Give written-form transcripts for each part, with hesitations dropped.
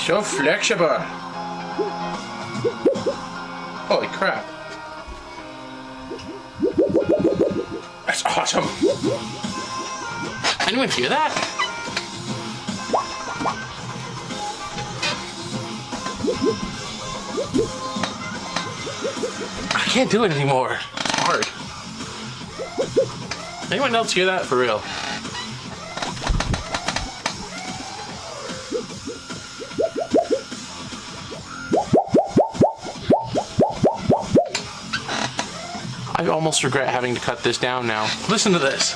So flexible. Holy crap. That's awesome. Anyone hear that? I can't do it anymore. It's hard. Anyone else hear that? For real? I almost regret having to cut this down now. Listen to this.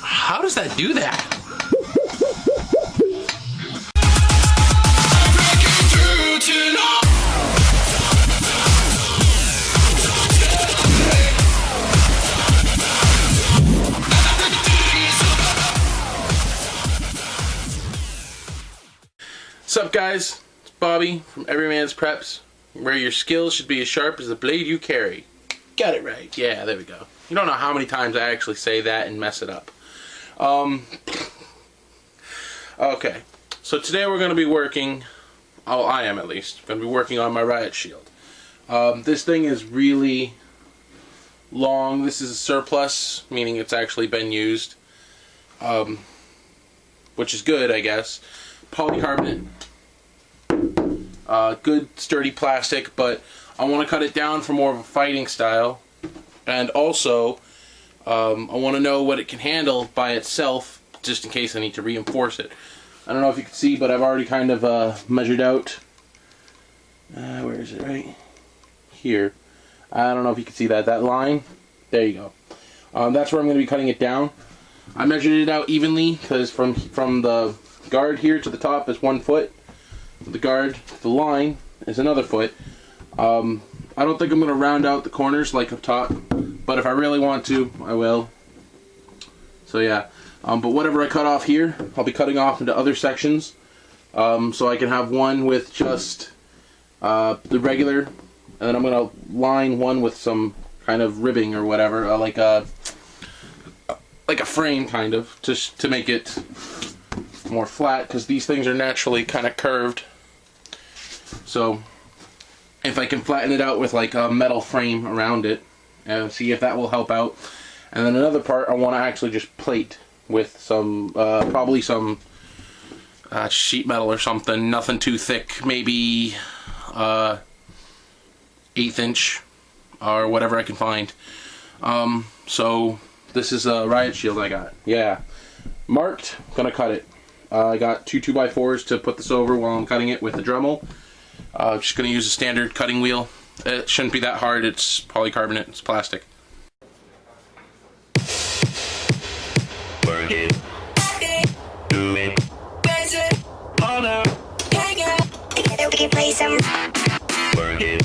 How does that do that? What's up, guys? It's Bobby from Everyman's Preps, where your skills should be as sharp as the blade you carry. Got it right. Yeah, there we go. You don't know how many times I actually say that and mess it up. Okay, so today we're going to be working, oh, I am at least, going to be working on my Riot shield. This thing is really long. This is a surplus, meaning it's actually been used, which is good, I guess. Polycarbonate. Good sturdy plastic, but I want to cut it down for more of a fighting style, and also I want to know what it can handle by itself, just in case I need to reinforce it. I don't know if you can see, but I've already kind of measured out, where is it, right here. I don't know if you can see that line, there you go. That's where I'm going to be cutting it down. I measured it out evenly, because from the guard here to the top is 1 foot. The guard, the line, is another foot. I don't think I'm going to round out the corners like up top, but if I really want to, I will. So yeah, but whatever I cut off here, I'll be cutting off into other sections, so I can have one with just the regular, and then I'm going to line one with some kind of ribbing or whatever, like a frame kind of, just to make it more flat, because these things are naturally kind of curved. So if I can flatten it out with like a metal frame around it, and see if that will help out. And then another part I want to actually just plate with some probably some sheet metal or something, nothing too thick, maybe 1/8 inch or whatever I can find. So this is a Riot shield I got. Yeah, marked. Gonna cut it. I got 2 2x4s to put this over while I'm cutting it with the Dremel. Just going to use a standard cutting wheel. It shouldn't be that hard. It's polycarbonate. It's plastic. Work it, do it, raise it, hold up, hang up, together we can play some. Work it,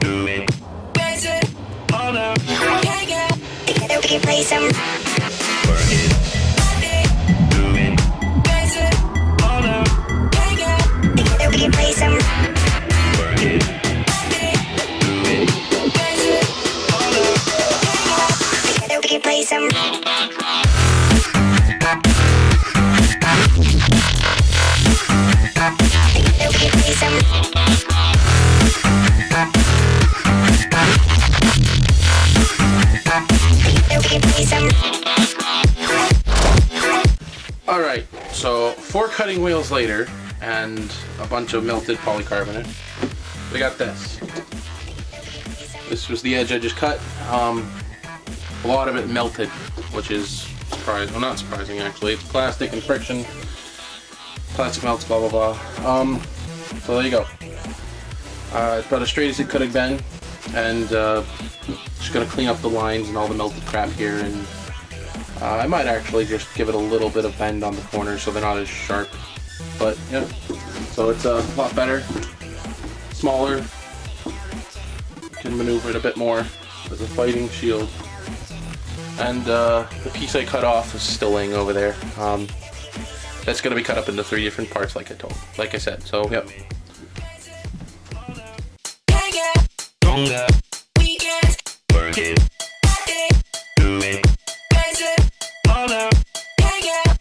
do it, raise it, hold up, hang up, together we can play some. Work it. We can play some. Work it, do it, raise it, hold up, together we can play some. Together we can play some. Together we can play some. Alright, so 4 cutting wheels later, and a bunch of melted polycarbonate, we got this. This was the edge I just cut. A lot of it melted, which is surprising. Well, not surprising actually. It's plastic and friction. Plastic melts, blah blah blah. So there you go. It's about as straight as it could have been, and just gonna clean up the lines and all the melted crap here, and I might actually just give it a little bit of bend on the corners so they're not as sharp. But yeah, so it's a lot better, smaller, can maneuver it a bit more as a fighting shield. And the piece I cut off is still laying over there. That's going to be cut up into 3 different parts, like I said. So yep. Work it, do it, raise it, hold up, hang up,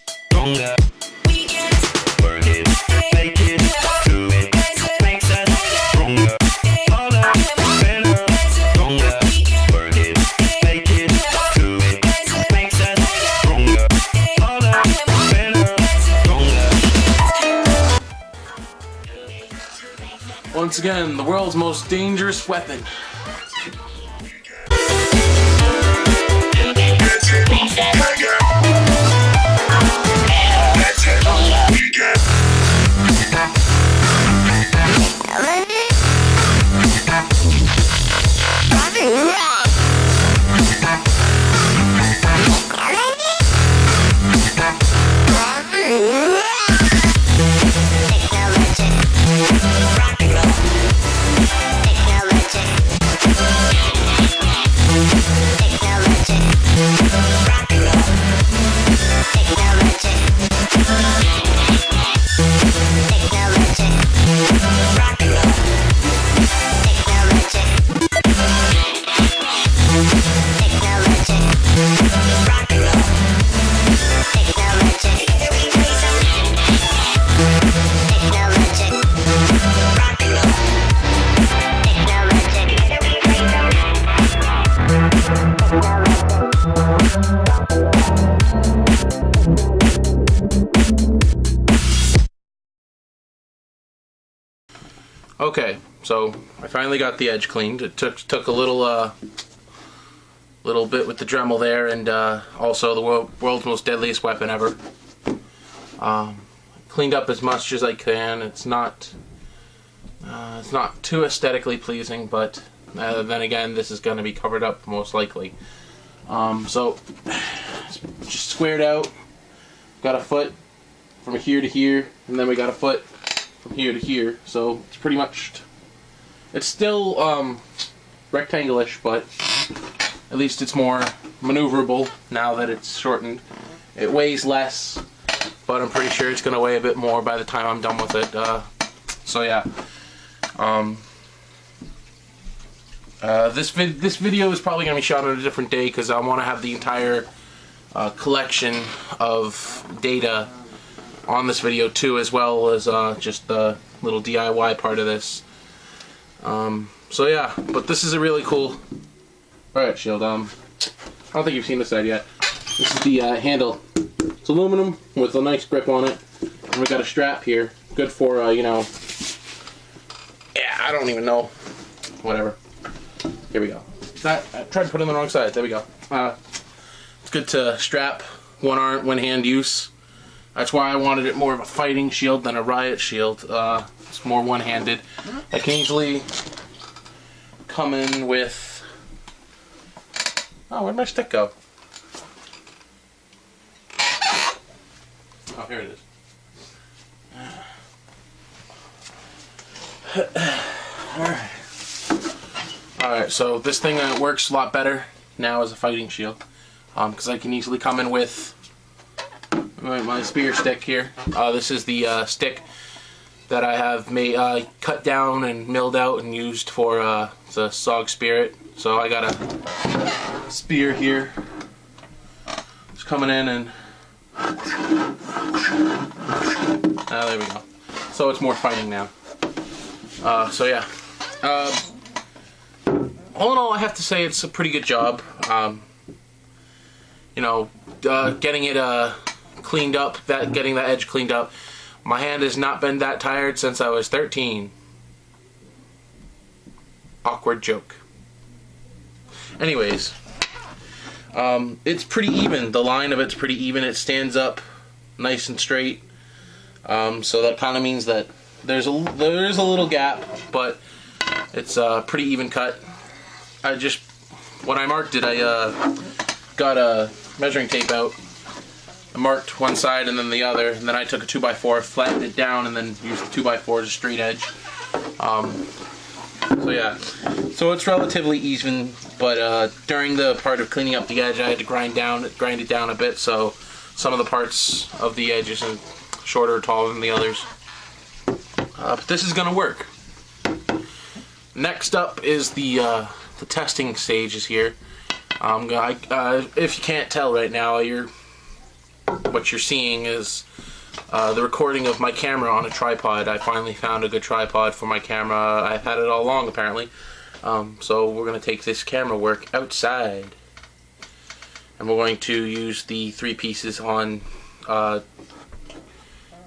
once again, the world's most dangerous weapon. Okay, so I finally got the edge cleaned. It took a little bit with the Dremel there, and also the world's most deadliest weapon ever. Cleaned up as much as I can. It's not too aesthetically pleasing, but then again, this is going to be covered up most likely. So just squared out. Got a foot from here to here, and then we got a foot from here to here, so it's pretty much, it's still rectangle-ish, but at least it's more maneuverable now that it's shortened. It weighs less, but I'm pretty sure it's going to weigh a bit more by the time I'm done with it. So yeah, this video is probably going to be shot on a different day because I want to have the entire collection of data on this video too, as well as just the little DIY part of this. So yeah, but this is a really cool riot shield. I don't think you've seen this side yet. This is the handle. It's aluminum with a nice grip on it, and we got a strap here, good for you know. Yeah, I don't even know. Whatever. Here we go. I tried to put it on the wrong side. There we go. It's good to strap one hand use. That's why I wanted it more of a fighting shield than a riot shield. It's more one-handed. I can easily come in with... Oh, where'd my stick go? Oh, here it is. Alright, so this thing works a lot better now as a fighting shield. Because I can easily come in with my spear stick here. This is the stick that I have made, cut down and milled out and used for the SOG Spirit. So I got a spear here. It's coming in and... there we go. So it's more fighting now. So yeah. All in all, I have to say it's a pretty good job. You know, getting it cleaned up, getting that edge cleaned up. My hand has not been that tired since I was 13. Awkward joke. Anyways, it's pretty even. The line of it's pretty even. It stands up nice and straight. So that kind of means that there is a little gap, but it's pretty even cut. When I marked it, I got a measuring tape out. I marked one side and then the other, and then I took a 2x4, flattened it down, and then used the 2x4 as a straight edge. So yeah, so it's relatively even, but during the part of cleaning up the edge, I had to grind it down a bit, so some of the parts of the edge is shorter or taller than the others. But this is gonna work. Next up is the testing stages here. If you can't tell right now, what you're seeing is the recording of my camera on a tripod. I finally found a good tripod for my camera. I've had it all along, apparently. So we're going to take this camera work outside, and we're going to use the 3 pieces on,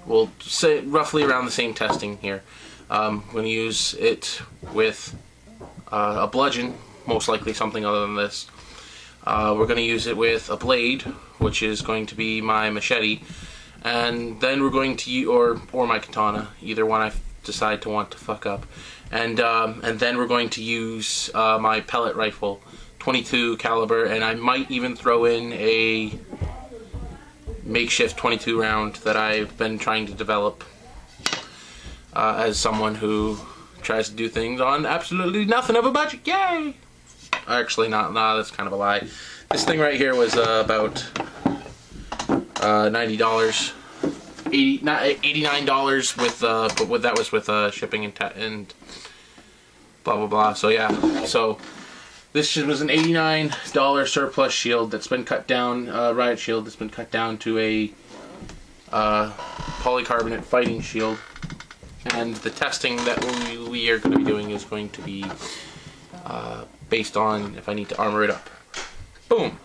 we'll say roughly around the same testing here. I'm going to use it with a bludgeon, most likely something other than this. We're going to use it with a blade, which is going to be my machete, and then we're going to or my katana, either one I decide to want to fuck up, and then we're going to use my pellet rifle, 22 caliber, and I might even throw in a makeshift 22 round that I've been trying to develop as someone who tries to do things on absolutely nothing of a budget. Yay! Actually, nah, that's kind of a lie. This thing right here was about $90, $89 with but that was with shipping and blah blah blah. So yeah, so this was an $89 surplus shield that's been cut down, riot shield that's been cut down to a polycarbonate fighting shield. And the testing that we are going to be doing is going to be based on if I need to armor it up. Boom.